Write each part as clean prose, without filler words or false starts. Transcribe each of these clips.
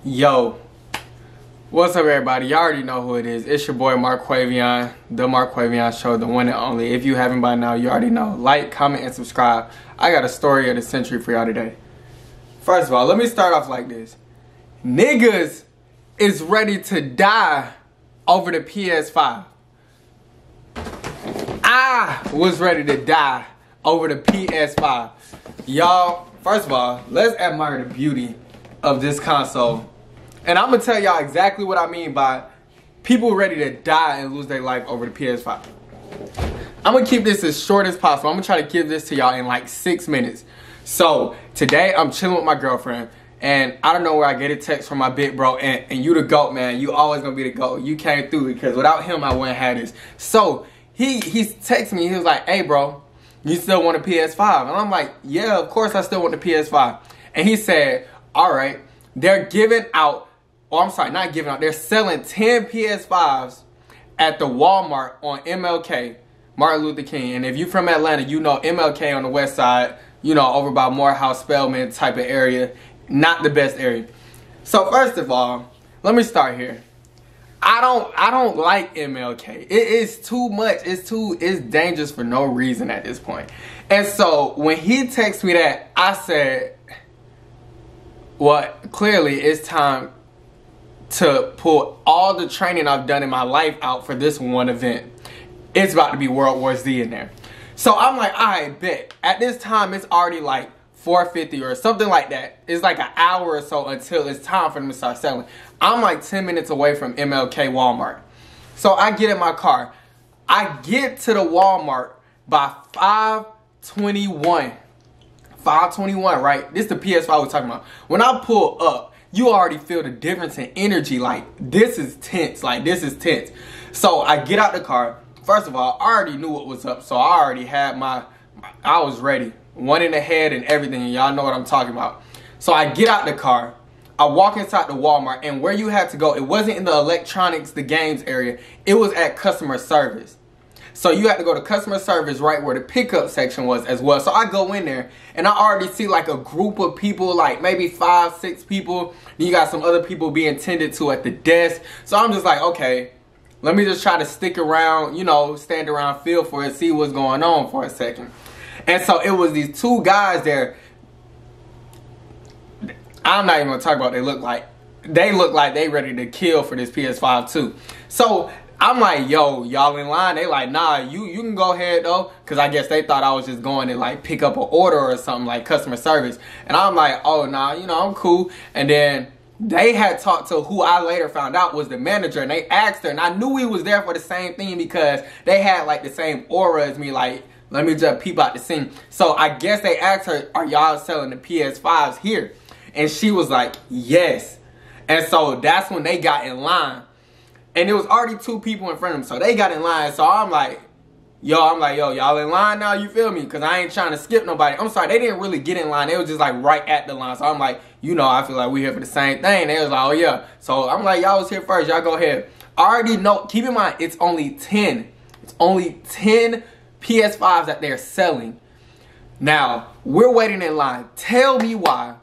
Yo, what's up everybody? Y'all already know who it is. It's your boy Marquavion, the Marquavion Show, the one and only. If you haven't by now, you already know. Like, comment, and subscribe. I got a story of the century for y'all today. First of all, let me start off like this. Niggas is ready to die over the PS5. I was ready to die over the PS5. Y'all, first of all, let's admire the beauty of this console. And I'm gonna tell y'all exactly what I mean by people ready to die and lose their life over the PS5. I'm gonna keep this as short as possible. I'm gonna try to give this to y'all in like 6 minutes. So today I'm chilling with my girlfriend, and I don't know where I get a text from my big bro, and you the GOAT, man. You always gonna be the GOAT. You came through, because without him I wouldn't have this. So he's texting me. He was like, "Hey bro, you still want a PS5?" And I'm like, "Yeah, of course I still want the PS5." And he said, "All right, they're giving out." Oh, I'm sorry, not giving out. They're selling 10 PS5s at the Walmart on MLK, Martin Luther King. And if you're from Atlanta, you know MLK on the west side, you know, over by Morehouse, Spelman type of area. Not the best area. So first of all, let me start here. I don't like MLK. It is too much. It's dangerous for no reason at this point. And so when he texted me that, I said, well, clearly it's time to pull all the training I've done in my life out for this one event. It's about to be World War Z in there. So I'm like, I bet. At this time, it's already like 4:50 or something like that. It's like an hour or so until it's time for them to start selling. I'm like 10 minutes away from MLK Walmart. So I get in my car. I get to the Walmart by 5:21. 5:21, right? This is the PS5 we're talking about. When I pull up, you already feel the difference in energy. Like, this is tense. Like, this is tense. So I get out the car. First of all, I already knew what was up. So I already had I was ready. One in the head and everything. And y'all know what I'm talking about. So I get out the car. I walk inside the Walmart. And where you had to go, it wasn't in the electronics, the games area. It was at customer service. So you had to go to customer service right where the pickup section was as well. So I go in there and I already see like a group of people, like maybe 5, 6 people. Then you got some other people being tended to at the desk. So I'm just like, okay, let me just try to stick around, you know, stand around, feel for it, see what's going on for a second. And so it was these 2 guys there. I'm not even going to talk about what they look like. They look like they ready to kill for this PS5 too. So I'm like, yo, y'all in line? They like, nah, you can go ahead though. Cause I guess they thought I was just going to like pick up an order or something, like customer service. And I'm like, oh nah, you know, I'm cool. And then they had talked to who I later found out was the manager, and they asked her, and I knew he was there for the same thing because they had like the same aura as me, like, let me just peep out the scene. So I guess they asked her, are y'all selling the PS5s here? And she was like, yes. And so that's when they got in line. And there was already 2 people in front of them, so they got in line. So I'm like, yo, y'all in line now, you feel me? Because I ain't trying to skip nobody. I'm sorry, they didn't really get in line. They was just like right at the line. So I'm like, you know, I feel like we here for the same thing. They was like, oh yeah. So I'm like, y'all was here first, y'all go ahead. I already know, keep in mind, it's only 10. It's only 10 PS5s that they're selling. Now, we're waiting in line. Tell me why.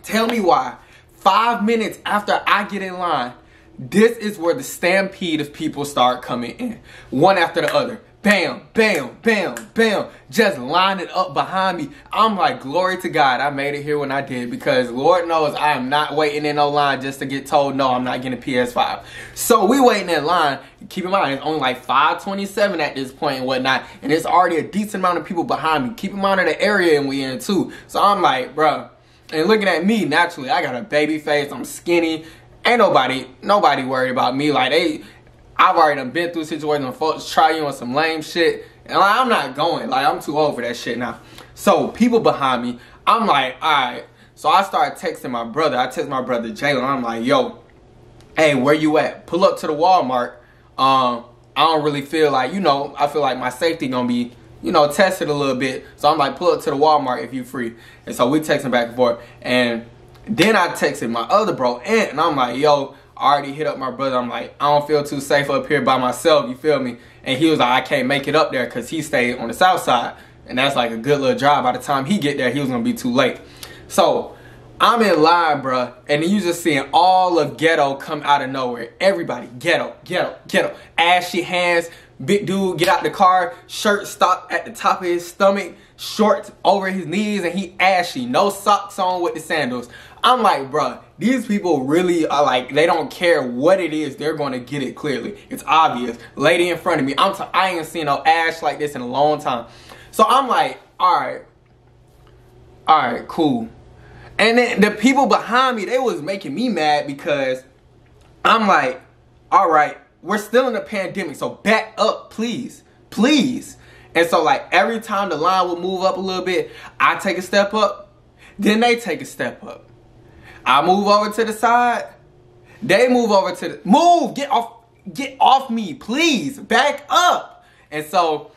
5 minutes after I get in line, this is where the stampede of people start coming in. One after the other. Bam, bam, bam, bam. Just lining up behind me. I'm like, glory to God, I made it here when I did. Because Lord knows I am not waiting in no line just to get told, no, I'm not getting a PS5. So we waiting in line. Keep in mind, it's only like 5:27 at this point and whatnot. And it's already a decent amount of people behind me. Keep in mind of the area and we in too. So I'm like, bruh. And looking at me, naturally, I got a baby face. I'm skinny. Ain't nobody worried about me. Like, I've already done been through situations where folks try you on some lame shit. And like, I'm not going. Like, I'm too old for that shit now. So, people behind me, I'm like, alright. So, I started texting my brother. I text my brother, Jalen. I'm like, yo, hey, where you at? Pull up to the Walmart. I don't really feel like, you know, I feel like my safety gonna be, you know, tested a little bit. So, I'm like, pull up to the Walmart if you free. And so, we texting back and forth. And then I texted my other bro, Ant, and I'm like, yo, I already hit up my brother. I'm like, I don't feel too safe up here by myself, you feel me? And he was like, I can't make it up there because he stayed on the south side. And that's like a good little drive. By the time he get there, he was going to be too late. So I'm in line, bruh, and then you just seeing all of ghetto come out of nowhere. Everybody, ghetto, ghetto, ghetto. Ashy hands, big dude get out the car, shirt stopped at the top of his stomach, shorts over his knees, and he ashy, no socks on with the sandals. I'm like, bruh, these people really are like, they don't care what it is, they're gonna get it clearly. It's obvious. Lady in front of me, I ain't seen no ash like this in a long time. So I'm like, all right, cool. And then the people behind me, they was making me mad because I'm like, all right, we're still in a pandemic, so back up, please, please. And so like every time the line would move up a little bit, I take a step up, then they take a step up. I move over to the side, they move over to the, get off me, please, back up. And so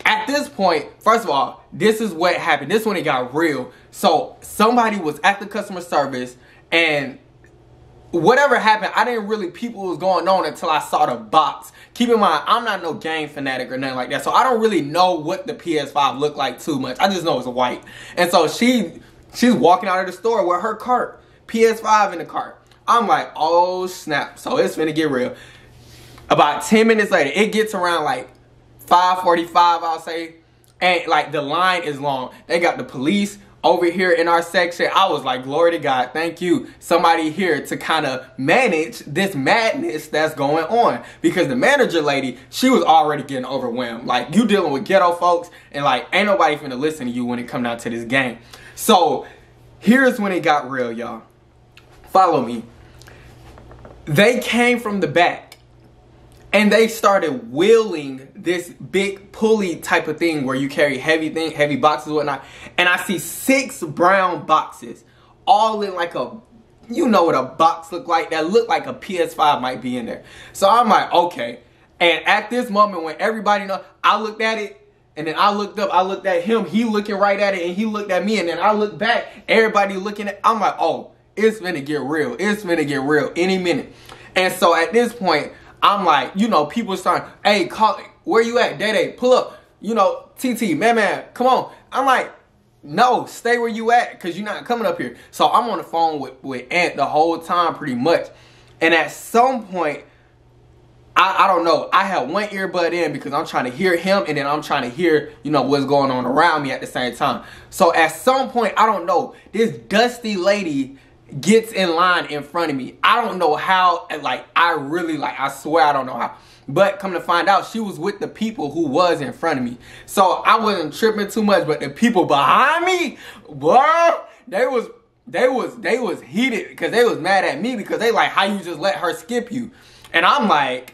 at this point, first of all, this is what happened. This is when it got real. So somebody was at the customer service and whatever happened, I didn't really peep what was going on until I saw the box. Keep in mind, I'm not no game fanatic or nothing like that. So I don't really know what the PS5 looked like too much. I just know it's white. And so she's walking out of the store with her cart, PS5 in the cart. I'm like, oh snap. So it's finna get real. About 10 minutes later, it gets around like 5:45, I'll say, and like the line is long. They got the police over here in our section. I was like, glory to God, thank you, somebody here to kind of manage this madness that's going on, because the manager lady, she was already getting overwhelmed. Like, you dealing with ghetto folks, and like ain't nobody finna listen to you when it come down to this game. So here's when it got real, y'all. Follow me. They came from the back and they started wheeling this big pulley type of thing where you carry heavy boxes and whatnot. And I see 6 brown boxes all in like a, you know what a box look like, that look like a PS5 might be in there. So I'm like, okay. And at this moment when everybody know, I looked at it and then I looked up, I looked at him, he looking right at it, and he looked at me, and then I looked back, everybody looking at, I'm like, oh, it's finna get real. It's finna get real any minute. And so at this point, I'm like, you know, people start, hey, call, where you at, Day, pull up, you know, TT, man, come on. I'm like, no, stay where you at, because you're not coming up here. So I'm on the phone with Ant the whole time pretty much. And at some point, I don't know, I had one earbud in because I'm trying to hear him, and then I'm trying to hear, you know, what's going on around me at the same time. So at some point, I don't know, this dusty lady gets in line in front of me. I don't know how, like, I swear I don't know how. But come to find out, she was with the people who was in front of me. So I wasn't tripping too much, but the people behind me, boy, they was heated because they was mad at me because they like, how you just let her skip you? And I'm like,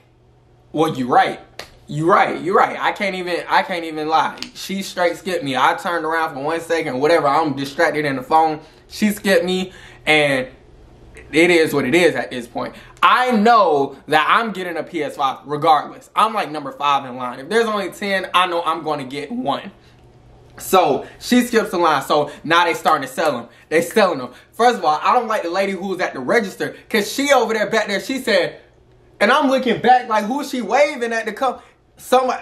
well, you right. You're right. I can't even lie. She straight skipped me. I turned around for 1 second, whatever. I'm distracted in the phone. She skipped me, and it is what it is at this point. I know that I'm getting a PS5 regardless. I'm like number 5 in line. If there's only 10, I know I'm going to get 1. So she skips the line. So now they starting to sell them. They selling them. First of all, I don't like the lady who was at the register, because she over there back there, she said, and I'm looking back like, who's she waving at to come?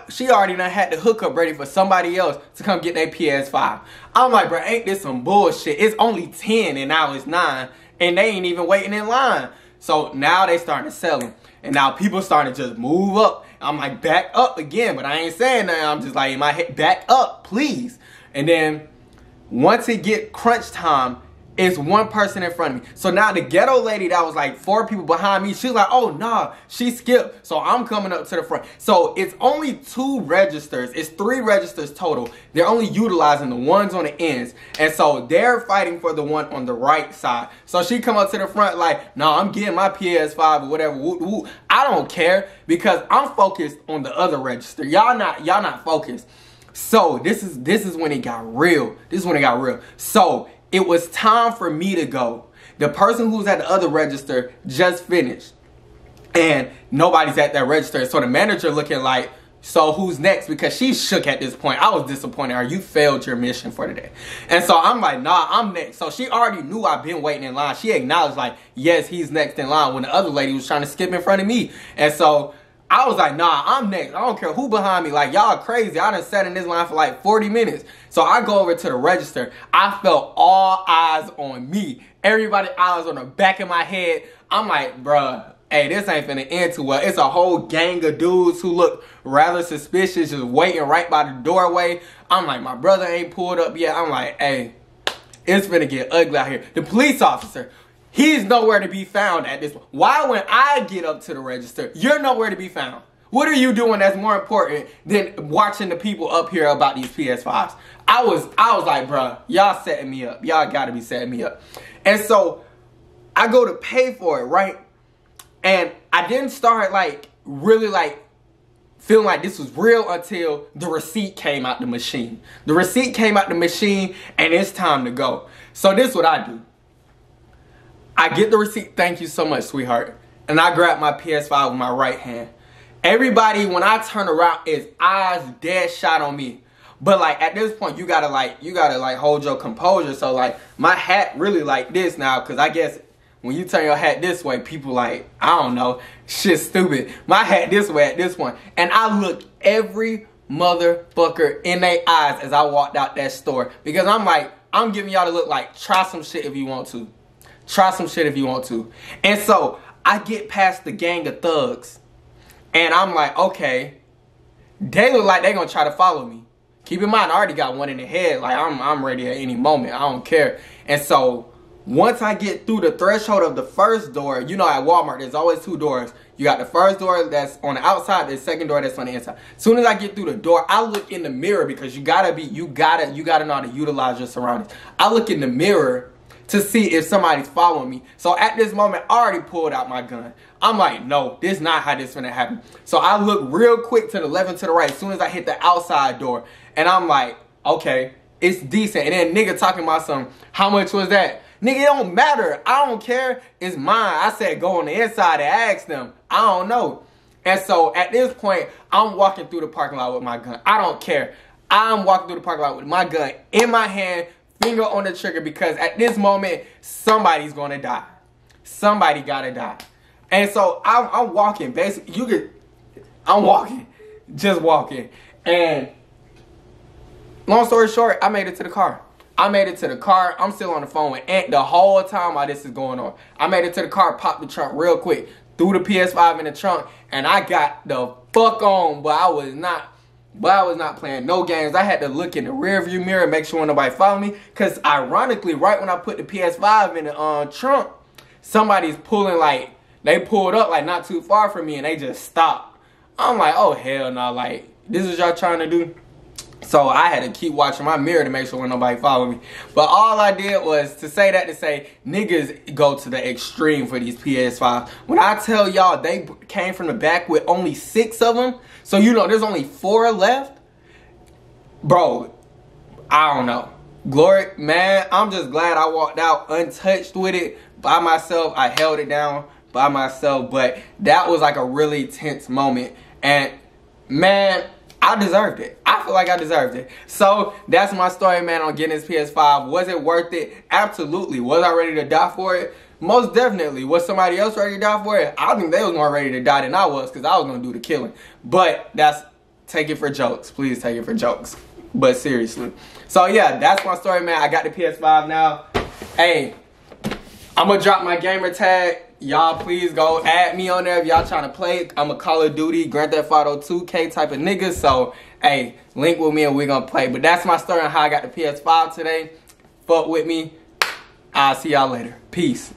She already done had the hookup ready for somebody else to come get their PS5. I'm like, bro, ain't this some bullshit? It's only 10 and now it's 9, and they ain't even waiting in line. So now they starting to sell them, and now people starting to just move up. I'm like, back up again, but I ain't saying nothing. I'm just like in my head, back up, please. And then once it get crunch time, it's one person in front of me. So now the ghetto lady that was like 4 people behind me, she's like, oh nah, she skipped. So I'm coming up to the front. So it's only 2 registers. It's 3 registers total. They're only utilizing the ones on the ends. And so they're fighting for the one on the right side. So she come up to the front like, no, I'm getting my PS5 or whatever. Woo, woo. I don't care because I'm focused on the other register. Y'all not focused. So this is when it got real. This is when it got real. So it was time for me to go. The person who's at the other register just finished, and nobody's at that register. So the manager looking like, so who's next? Because she shook at this point. I was disappointed. You failed your mission for today. And so I'm like, nah, I'm next. So she already knew I've been waiting in line. She acknowledged like, yes, he's next in line, when the other lady was trying to skip in front of me. And so I was like, nah, I'm next. I don't care who behind me. Like, y'all crazy. I done sat in this line for like 40 minutes. So I go over to the register. I felt all eyes on me. Everybody eyes on the back of my head. I'm like, bruh, hey, this ain't finna end too well. It's a whole gang of dudes who look rather suspicious, just waiting right by the doorway. I'm like, my brother ain't pulled up yet. I'm like, hey, it's finna get ugly out here. The police officer, he's nowhere to be found at this point. Why when I get up to the register, you're nowhere to be found? What are you doing that's more important than watching the people up here about these PS5s? I was like, bruh, y'all setting me up. Y'all gotta be setting me up. And so I go to pay for it, right? And I didn't start like really like feeling like this was real until the receipt came out the machine. The receipt came out the machine and it's time to go. So this is what I do. I get the receipt, thank you so much, sweetheart. And I grab my PS5 with my right hand. Everybody, when I turn around, is eyes dead shot on me. But like at this point, you gotta hold your composure. So like my hat really like this now, cause I guess when you turn your hat this way, people like, I don't know, shit's stupid. My hat this way at this point. And I looked every motherfucker in their eyes as I walked out that store. Because I'm like, I'm giving y'all to look like, try some shit if you want to. Try some shit if you want to. And so I get past the gang of thugs. And I'm like, okay, they look like they gonna try to follow me. Keep in mind, I already got one in the head. Like, I'm ready at any moment. I don't care. And so once I get through the threshold of the first door, you know at Walmart, there's always two doors. You got the first door that's on the outside, the second door that's on the inside. As soon as I get through the door, I look in the mirror because you gotta know how to utilize your surroundings. I look in the mirror to see if somebody's following me. So at this moment, I already pulled out my gun. I'm like, no, this is not how this is gonna happen. So I look real quick to the left and to the right as soon as I hit the outside door. And I'm like, okay, it's decent. And then nigga talking about how much was that? Nigga, it don't matter. I don't care. It's mine. I said go on the inside and ask them. I don't know. And so at this point, I'm walking through the parking lot with my gun. I don't care. I'm walking through the parking lot with my gun in my hand, finger on the trigger, because at this moment, somebody's gonna die. Somebody gotta die. And so I'm walking. Basically, I'm walking. Just walking. And long story short, I made it to the car. I'm still on the phone with Aunt the whole time while this is going on. I made it to the car, popped the trunk real quick, threw the PS5 in the trunk, and I got the fuck on. But I was not playing no games. I had to look in the rear view mirror, make sure nobody followed me. Because ironically, right when I put the PS5 in the trunk, somebody's pulling like, they pulled up like not too far from me and they just stopped. I'm like, oh hell no, like, this is y'all trying to do? So I had to keep watching my mirror to make sure nobody followed me. But all I did was to say niggas go to the extreme for these PS5s. When I tell y'all they came from the back with only 6 of them, so you know there's only 4 left. Bro, I don't know. Glory, man, I'm just glad I walked out untouched with it by myself. I held it down by myself, but that was like a really tense moment. And man, I deserved it. I feel like I deserved it. So that's my story, man, on getting this PS5. Was it worth it? Absolutely. Was I ready to die for it? Most definitely. Was somebody else ready to die for it? I think they was more ready to die than I was, because I was going to do the killing. But take it for jokes. Please take it for jokes. But seriously. So yeah, that's my story, man. I got the PS5 now. Hey, I'm going to drop my gamer tag. Y'all please go add me on there if y'all trying to play. I'm a Call of Duty, Grand Theft Auto 2K type of nigga. So, hey, link with me and we gonna play. But that's my story on how I got the PS5 today. Fuck with me. I'll see y'all later. Peace.